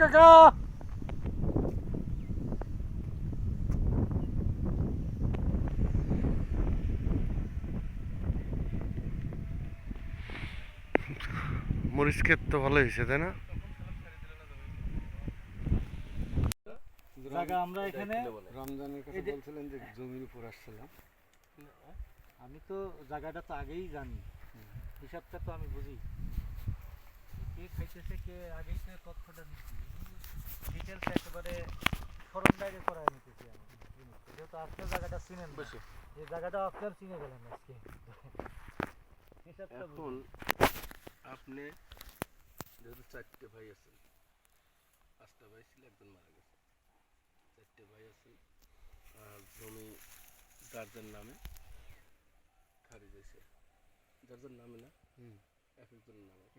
কাকা মরিচ ক্ষেত তো ভালো হয়েছে তাই না? আমরা এখানে রমজানের কথা বলছিলেন যে জমির উপর আসছিলাম। আমি তো জায়গাটা তো আগেই জানি, হিসাবটা তো আমি বুঝি, কে খাইতেছে কে আগেই তো তথ্যটা নিচ্ছি, ডিটেলস একেবারে স্মরণ বাইরে করায় নিতেছি আমি জিনিসটা। যেহেতু আপনার জায়গাটা চিনেন না, এই জায়গাটা আপনার চিনে গেলেন আজকে, হিসাবটা এখন আপনি যেহেতু 4টে ভাই আছেন, 5টা ভাই ছিল, একজন মারা গেছে, 4টে ভাই আছেন, আর জমি যার যার নামে খারিজ হয়েছে, যার যার নামে না, এক একজনের নামে।